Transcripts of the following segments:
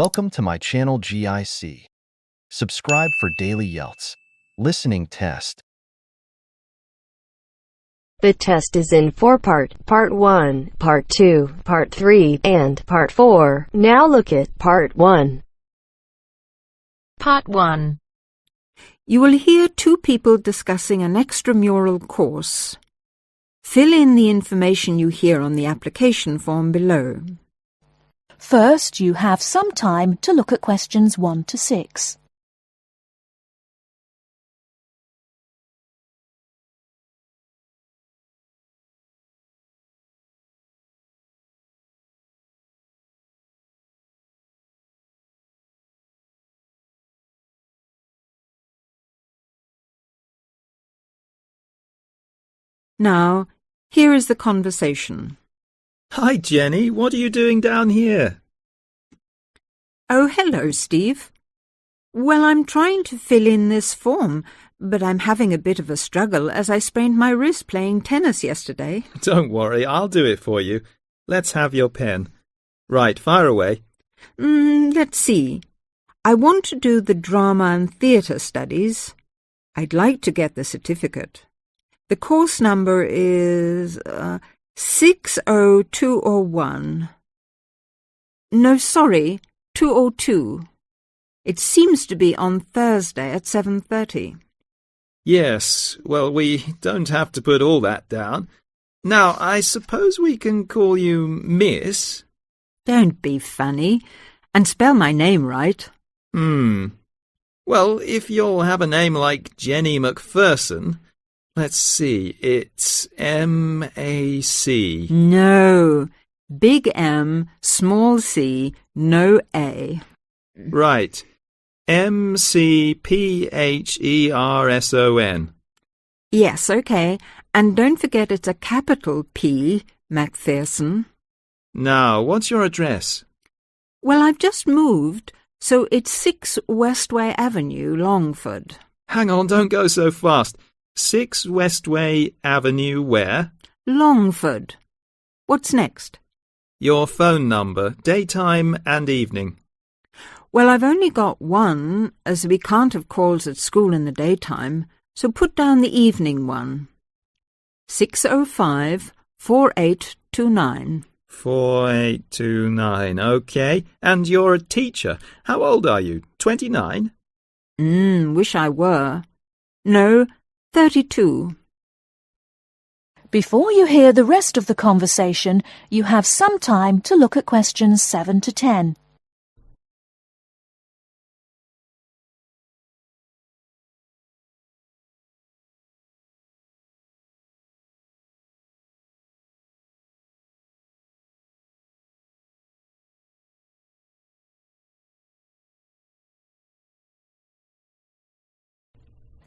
Welcome to my channel GIC. Subscribe for daily IELTS listening test. The test is in 4 parts, Part 1, Part 2, Part 3, and Part 4. Now look at Part 1. Part 1. You will hear two people discussing an extramural course. Fill in the information you hear on the application form below. First, you have some time to look at questions 1 to 6. Now, here is the conversation. Hi, Jenny. What are you doing down here? Oh, hello, Steve. Well, I'm trying to fill in this form, but I'm having a bit of a struggle as I sprained my wrist playing tennis yesterday. Don't worry, I'll do it for you. Let's have your pen. Right, fire away. Let's see. I want to do the drama and theatre studies. I'd like to get the certificate. The course number is 60201. No, sorry, 202. It seems to be on Thursday at 7:30. Yes, well, we don't have to put all that down. Now, I suppose we can call you Miss? Don't be funny, and spell my name right. Well, if you'll have a name like Jenny McPherson, let's see, it's M-A-C. No, big M, small c, no A. Right, M-C-P-H-E-R-S-O-N. Yes, okay, and don't forget it's a capital P, McPherson. Now, what's your address? Well, I've just moved, so it's 6 Westway Avenue, Longford. Hang on, don't go so fast. 6 Westway Avenue where? Longford. What's next? Your phone number, daytime and evening. Well, I've only got one, as we can't have calls at school in the daytime, so put down the evening one. 605-4829. 4829, OK. And you're a teacher. How old are you? 29? Wish I were. No, 32. Before you hear the rest of the conversation, you have some time to look at questions 7 to 10.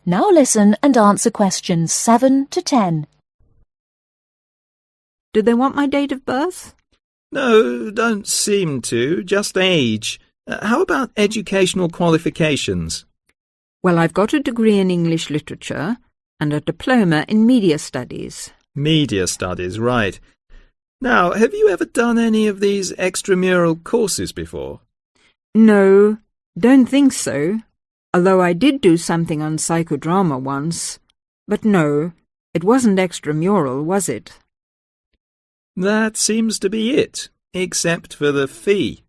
Now listen and answer questions 7 to 10. Do they want my date of birth? No, don't seem to. Just age. How about educational qualifications? Well, I've got a degree in English literature and a diploma in media studies. Media studies, right. Now, have you ever done any of these extramural courses before? No, don't think so. Although I did do something on psychodrama once. But no, it wasn't extramural, was it? That seems to be it, except for the fee.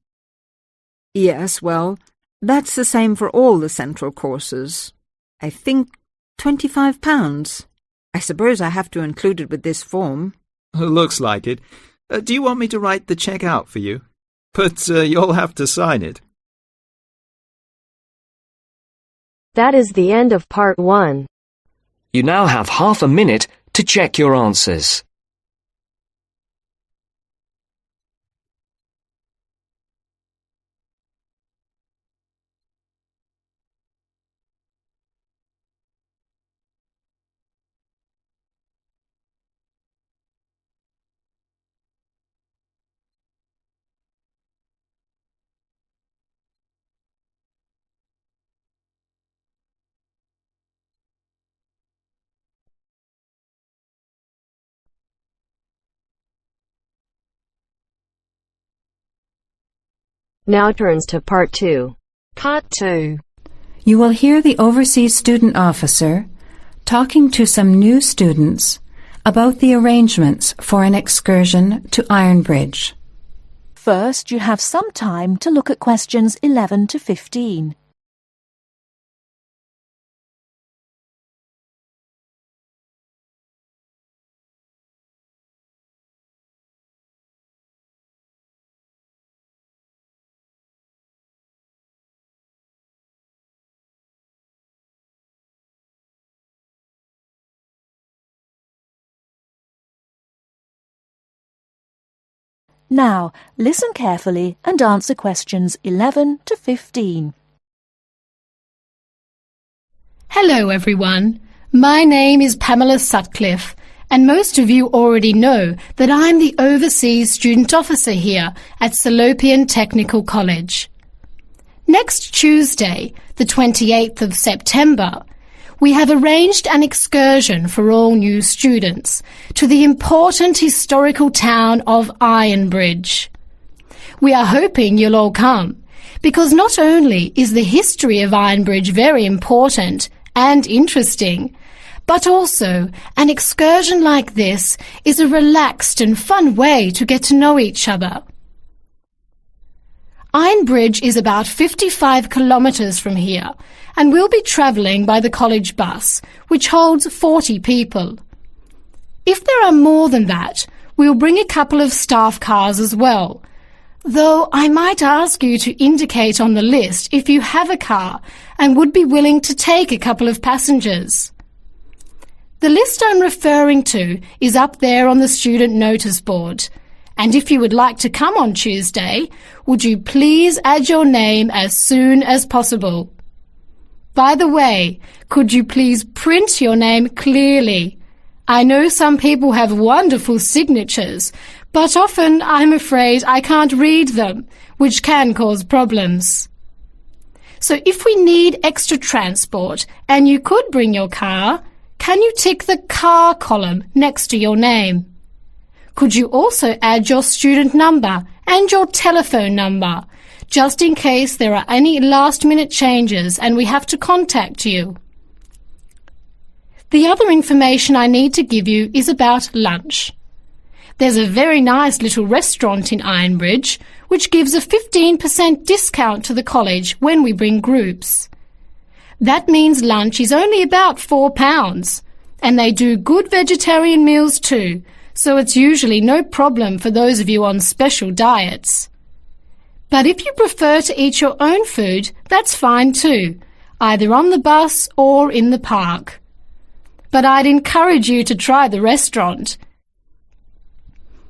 Yes, well, that's the same for all the central courses. I think £25. I suppose I have to include it with this form. Looks like it. Do you want me to write the cheque out for you? But you'll have to sign it. That is the end of Part 1. You now have half a minute to check your answers. Now turns to Part 2. Part 2. You will hear the overseas student officer talking to some new students about the arrangements for an excursion to Ironbridge. First, you have some time to look at questions 11 to 15. Now, listen carefully and answer questions 11 to 15. Hello everyone, my name is Pamela Sutcliffe and most of you already know that I'm the Overseas Student Officer here at Salopian Technical College. Next Tuesday, the 28th of September, we have arranged an excursion for all new students to the important historical town of Ironbridge. We are hoping you'll all come, because not only is the history of Ironbridge very important and interesting, but also an excursion like this is a relaxed and fun way to get to know each other. Ironbridge is about 55 kilometres from here, and we'll be travelling by the college bus, which holds 40 people. If there are more than that, we'll bring a couple of staff cars as well, though I might ask you to indicate on the list if you have a car and would be willing to take a couple of passengers. The list I'm referring to is up there on the student notice board, and if you would like to come on Tuesday, would you please add your name as soon as possible? By the way, could you please print your name clearly? I know some people have wonderful signatures, but often I'm afraid I can't read them, which can cause problems. So if we need extra transport and you could bring your car, can you tick the car column next to your name? Could you also add your student number and your telephone number, just in case there are any last-minute changes and we have to contact you? The other information I need to give you is about lunch. There's a very nice little restaurant in Ironbridge which gives a 15% discount to the college when we bring groups. That means lunch is only about £4, and they do good vegetarian meals too, so it's usually no problem for those of you on special diets. But if you prefer to eat your own food, that's fine too, either on the bus or in the park. But I'd encourage you to try the restaurant.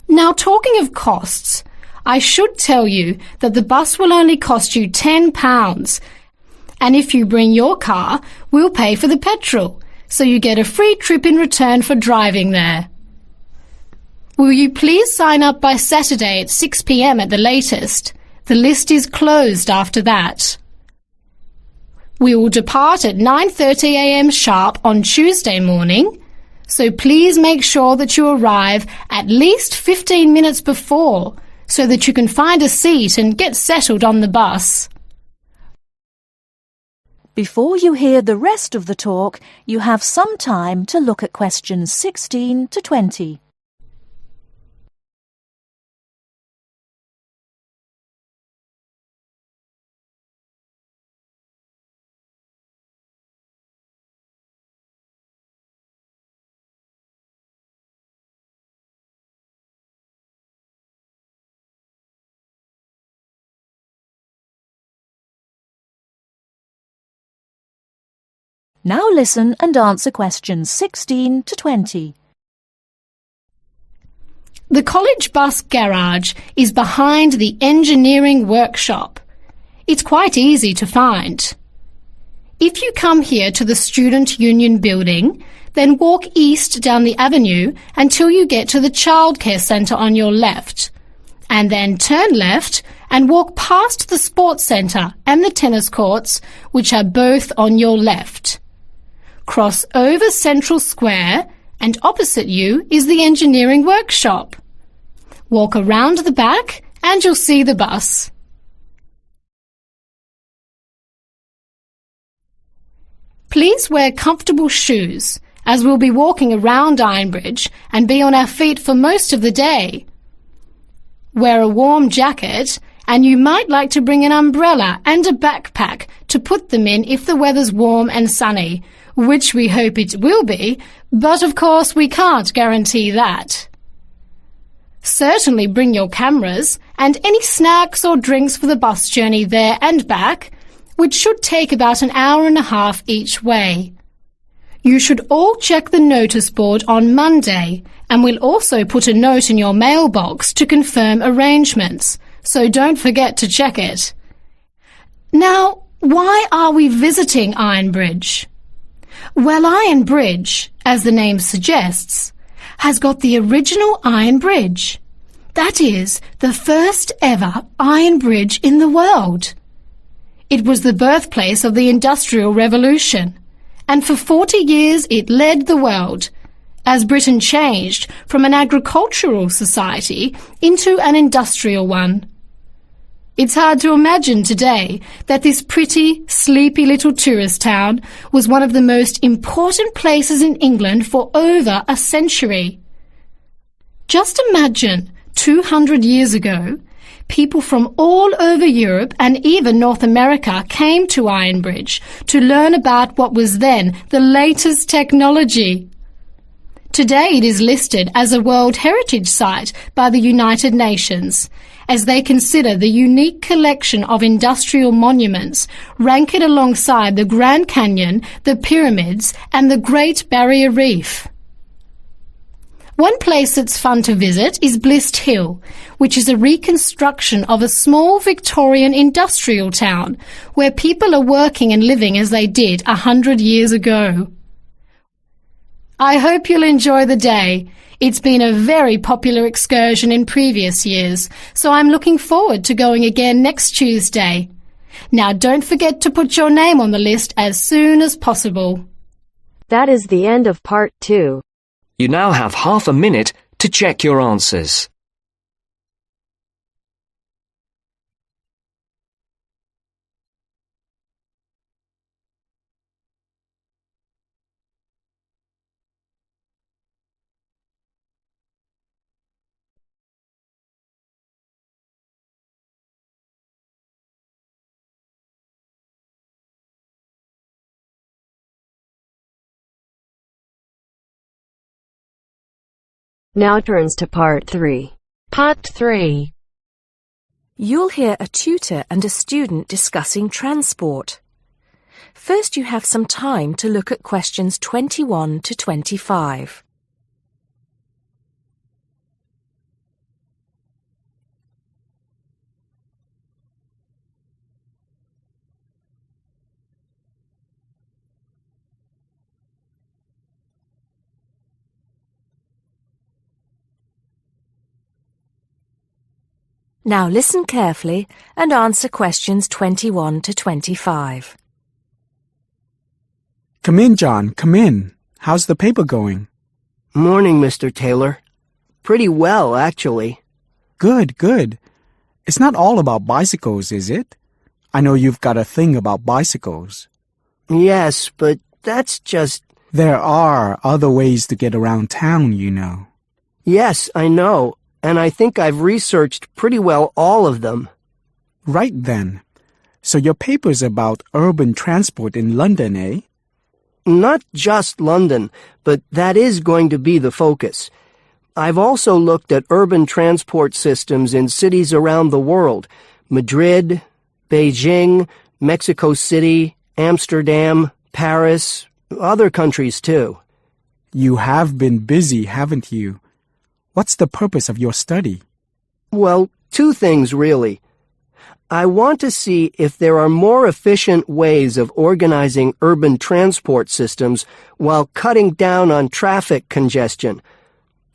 Now, talking of costs, I should tell you that the bus will only cost you £10, and if you bring your car, we'll pay for the petrol, so you get a free trip in return for driving there. Will you please sign up by Saturday at 6 p.m. at the latest? The list is closed after that. We will depart at 9:30 a.m. sharp on Tuesday morning, so please make sure that you arrive at least 15 minutes before so that you can find a seat and get settled on the bus. Before you hear the rest of the talk, you have some time to look at questions 16 to 20. Now listen and answer questions 16 to 20. The college bus garage is behind the engineering workshop. It's quite easy to find. If you come here to the Student Union building, then walk east down the avenue until you get to the childcare centre on your left, and then turn left and walk past the sports centre and the tennis courts, which are both on your left. Cross over Central Square, and opposite you is the engineering workshop. Walk around the back and you'll see the bus. Please wear comfortable shoes, as we'll be walking around Ironbridge and be on our feet for most of the day. Wear a warm jacket, and you might like to bring an umbrella and a backpack to put them in if the weather's warm and sunny, which we hope it will be, but of course we can't guarantee that. Certainly bring your cameras and any snacks or drinks for the bus journey there and back, which should take about an hour and a half each way. You should all check the notice board on Monday, and we'll also put a note in your mailbox to confirm arrangements, so don't forget to check it. Now, why are we visiting Ironbridge? Well, Iron Bridge, as the name suggests, has got the original iron bridge. That is, the first ever iron bridge in the world. It was the birthplace of the Industrial Revolution, and for 40 years it led the world, as Britain changed from an agricultural society into an industrial one. It's hard to imagine today that this pretty, sleepy little tourist town was one of the most important places in England for over a century. Just imagine, 200 years ago, people from all over Europe and even North America came to Ironbridge to learn about what was then the latest technology. Today it is listed as a World Heritage Site by the United Nations, as they consider the unique collection of industrial monuments, rank it alongside the Grand Canyon, the pyramids, and the Great Barrier Reef. One place that's fun to visit is Blist Hill, which is a reconstruction of a small Victorian industrial town where people are working and living as they did 100 years ago. I hope you'll enjoy the day. It's been a very popular excursion in previous years, so I'm looking forward to going again next Tuesday. Now don't forget to put your name on the list as soon as possible. That is the end of part 2. You now have half a minute to check your answers. Now turns to part 3. Part 3. You'll hear a tutor and a student discussing transport. First, you have some time to look at questions 21 to 25. Now listen carefully and answer questions 21 to 25. Come in, John, come in. How's the paper going? Morning, Mr. Taylor. Pretty well, actually. Good, good. It's not all about bicycles, is it? I know you've got a thing about bicycles. Yes, but that's just... There are other ways to get around town, you know. Yes, I know. And I think I've researched pretty well all of them. Right then. So your paper's about urban transport in London, eh? Not just London, but that is going to be the focus. I've also looked at urban transport systems in cities around the world. Madrid, Beijing, Mexico City, Amsterdam, Paris, other countries too. You have been busy, haven't you? What's the purpose of your study? Well, two things really. I want to see if there are more efficient ways of organizing urban transport systems while cutting down on traffic congestion,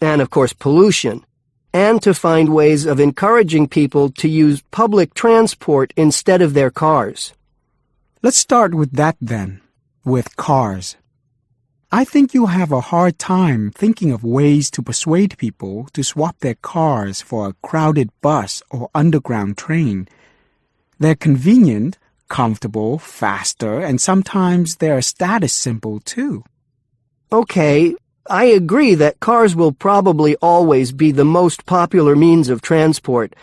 and of course pollution, and to find ways of encouraging people to use public transport instead of their cars. Let's start with that then, with cars. I think you'll have a hard time thinking of ways to persuade people to swap their cars for a crowded bus or underground train. They're convenient, comfortable, faster, and sometimes they're a status symbol too. Okay, I agree that cars will probably always be the most popular means of transport,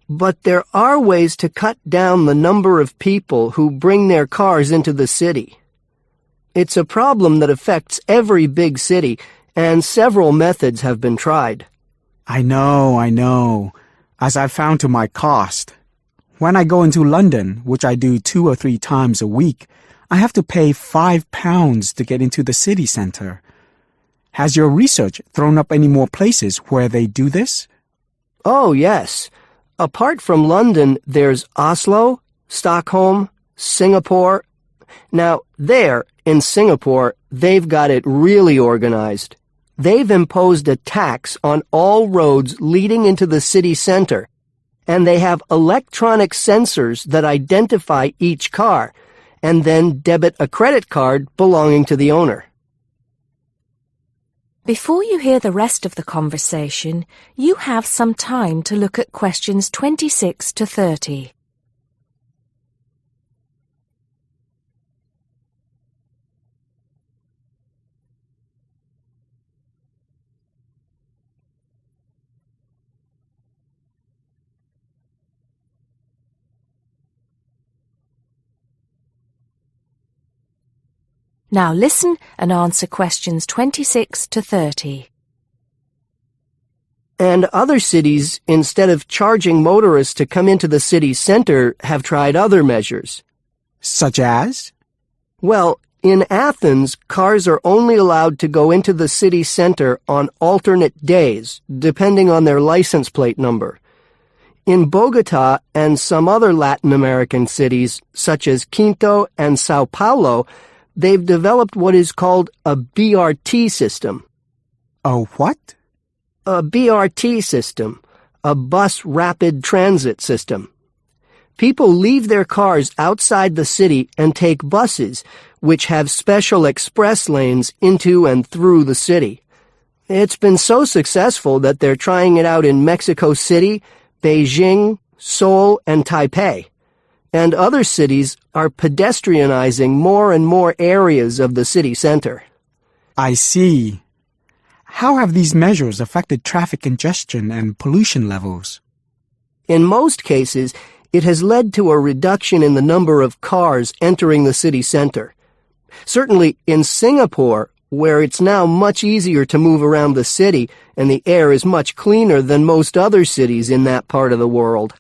but there are ways to cut down the number of people who bring their cars into the city. It's a problem that affects every big city, and several methods have been tried. I know, as I've found to my cost. When I go into London, which I do 2 or 3 times a week, I have to pay £5 to get into the city centre. Has your research thrown up any more places where they do this? Oh, yes. Apart from London, there's Oslo, Stockholm, Singapore. Now, there, in Singapore, they've got it really organized. They've imposed a tax on all roads leading into the city center, and they have electronic sensors that identify each car, and then debit a credit card belonging to the owner. Before you hear the rest of the conversation, you have some time to look at questions 26 to 30. Now listen and answer questions 26 to 30. And other cities, instead of charging motorists to come into the city center, have tried other measures. Such as? Well, in Athens, cars are only allowed to go into the city center on alternate days, depending on their license plate number. In Bogota and some other Latin American cities, such as Quito and Sao Paulo, they've developed what is called a BRT system. A what? A BRT system, a bus rapid transit system. People leave their cars outside the city and take buses, which have special express lanes into and through the city. It's been so successful that they're trying it out in Mexico City, Beijing, Seoul, and Taipei. And other cities are pedestrianizing more and more areas of the city center. I see. How have these measures affected traffic congestion and pollution levels? In most cases, it has led to a reduction in the number of cars entering the city center. Certainly in Singapore, where it's now much easier to move around the city and the air is much cleaner than most other cities in that part of the world.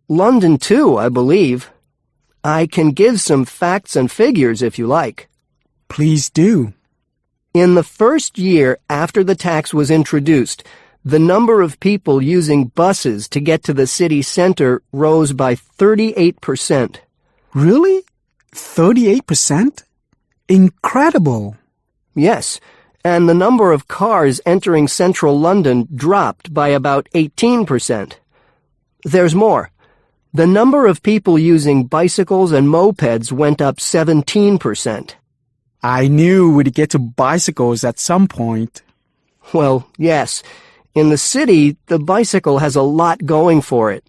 London, too, I believe. I can give some facts and figures if you like. Please do. In the first year after the tax was introduced, the number of people using buses to get to the city center rose by 38%. Really? 38%? Incredible! Yes, and the number of cars entering central London dropped by about 18%. There's more. The number of people using bicycles and mopeds went up 17%. I knew we'd get to bicycles at some point. Well, yes. In the city, the bicycle has a lot going for it.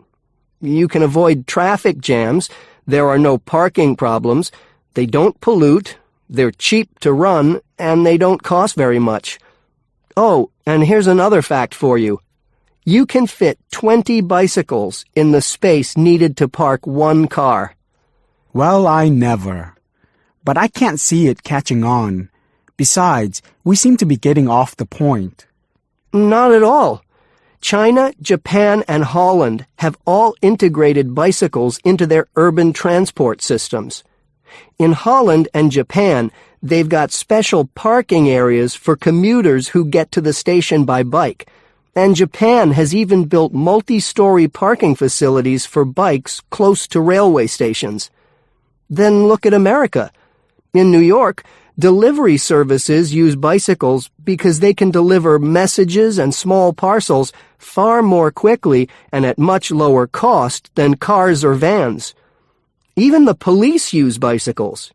You can avoid traffic jams, there are no parking problems, they don't pollute, they're cheap to run, and they don't cost very much. Oh, and here's another fact for you. You can fit 20 bicycles in the space needed to park one car. Well, I never. But I can't see it catching on. Besides, we seem to be getting off the point. Not at all. China, Japan, and Holland have all integrated bicycles into their urban transport systems. In Holland and Japan, they've got special parking areas for commuters who get to the station by bike. And Japan has even built multi-story parking facilities for bikes close to railway stations. Then look at America. In New York, delivery services use bicycles because they can deliver messages and small parcels far more quickly and at much lower cost than cars or vans. Even the police use bicycles.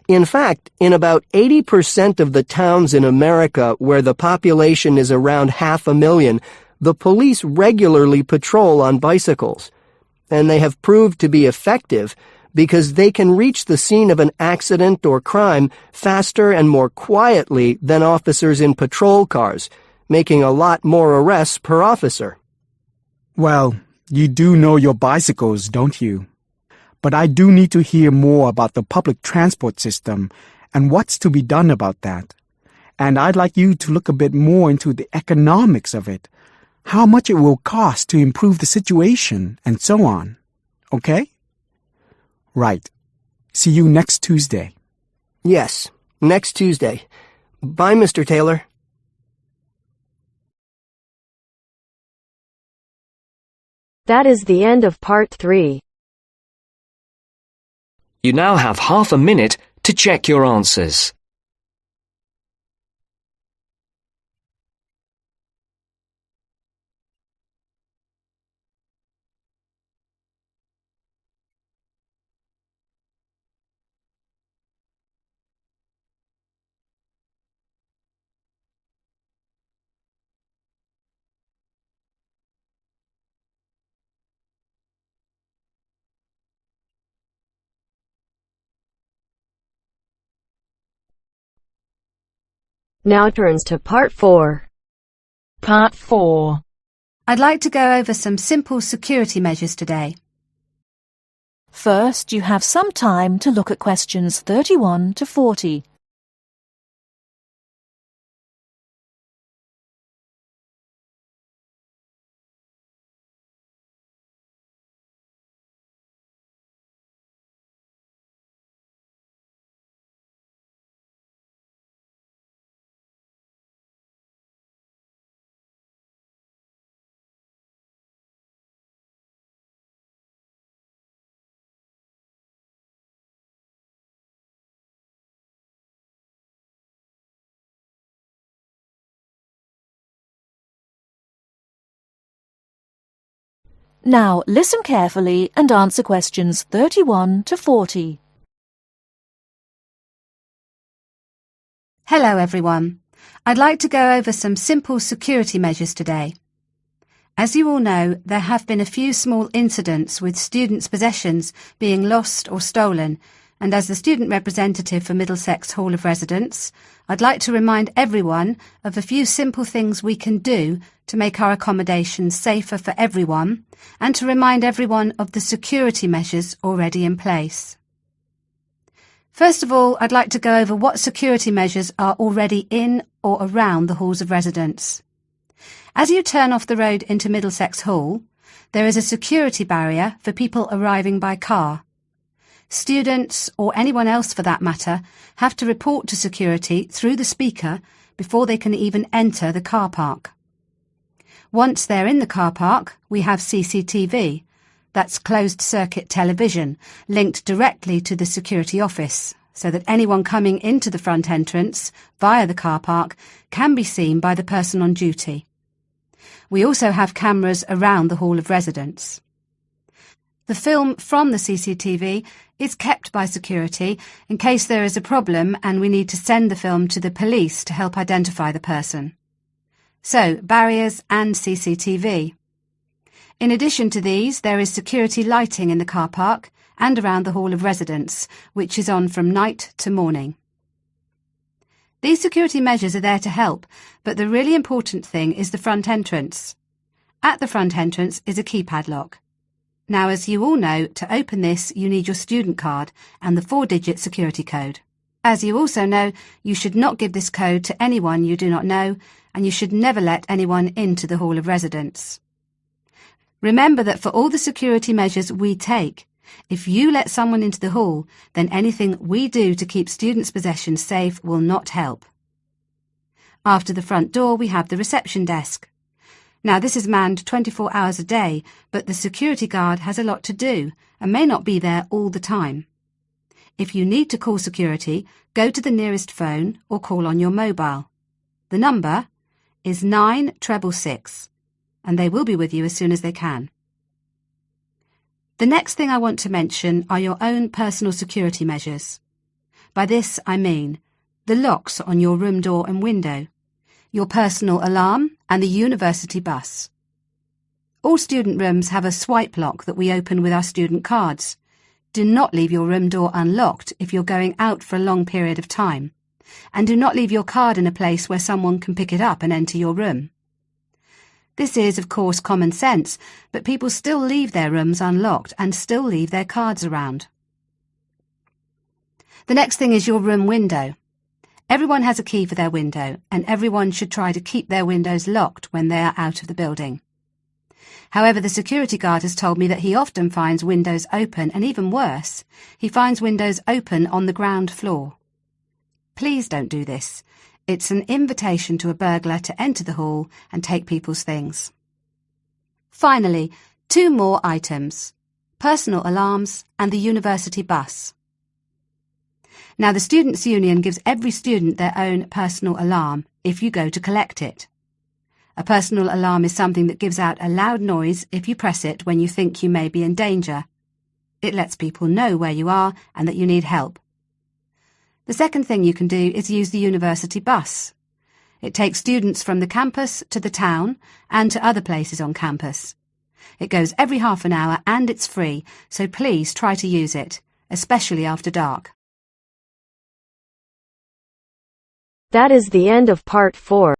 In fact, in about 80% of the towns in America where the population is around 500,000, the police regularly patrol on bicycles. And they have proved to be effective because they can reach the scene of an accident or crime faster and more quietly than officers in patrol cars, making a lot more arrests per officer. Well, you do know your bicycles, don't you? But I do need to hear more about the public transport system and what's to be done about that. And I'd like you to look a bit more into the economics of it, how much it will cost to improve the situation, and so on. Okay? Right. See you next Tuesday. Yes, next Tuesday. Bye, Mr. Taylor. That is the end of part 3. You now have half a minute to check your answers. Now turns to part 4. Part 4. I'd like to go over some simple security measures today. First, you have some time to look at questions 31 to 40. Now, listen carefully and answer questions 31 to 40. Hello everyone. I'd like to go over some simple security measures today. As you all know, there have been a few small incidents with students' possessions being lost or stolen, and as the student representative for Middlesex Hall of Residence, I'd like to remind everyone of a few simple things we can do to make our accommodations safer for everyone, and to remind everyone of the security measures already in place. First of all, I'd like to go over what security measures are already in or around the halls of residence. As you turn off the road into Middlesex Hall, there is a security barrier for people arriving by car. Students, or anyone else for that matter, have to report to security through the speaker before they can even enter the car park. Once they're in the car park, we have CCTV, that's closed-circuit television, linked directly to the security office, so that anyone coming into the front entrance via the car park can be seen by the person on duty. We also have cameras around the Hall of Residence. The film from the CCTV is kept by security in case there is a problem and we need to send the film to the police to help identify the person. So, barriers and CCTV. In addition to these, there is security lighting in the car park and around the Hall of Residence, which is on from night to morning. These security measures are there to help, but the really important thing is the front entrance. At the front entrance is a keypad lock. Now, as you all know, to open this you need your student card and the 4-digit security code. As you also know, you should not give this code to anyone you do not know, and you should never let anyone into the Hall of Residence. Remember that for all the security measures we take, if you let someone into the hall, then anything we do to keep students' possessions safe will not help. After the front door, we have the reception desk. Now, this is manned 24 hours a day, but the security guard has a lot to do and may not be there all the time. If you need to call security, go to the nearest phone or call on your mobile. The number is 9666, and they will be with you as soon as they can. The next thing I want to mention are your own personal security measures. By this I mean the locks on your room door and window, your personal alarm and the university bus. All student rooms have a swipe lock that we open with our student cards. Do not leave your room door unlocked if you're going out for a long period of time. And do not leave your card in a place where someone can pick it up and enter your room. This is, of course, common sense, but people still leave their rooms unlocked and still leave their cards around. The next thing is your room window. Everyone has a key for their window, and everyone should try to keep their windows locked when they are out of the building. However, the security guard has told me that he often finds windows open, and even worse, he finds windows open on the ground floor. Please don't do this. It's an invitation to a burglar to enter the hall and take people's things. Finally, 2 more items: personal alarms and the university bus. Now, the Students' Union gives every student their own personal alarm if you go to collect it. A personal alarm is something that gives out a loud noise if you press it when you think you may be in danger. It lets people know where you are and that you need help. The second thing you can do is use the university bus. It takes students from the campus to the town and to other places on campus. It goes every half an hour and it's free, so please try to use it, especially after dark. That is the end of part 4.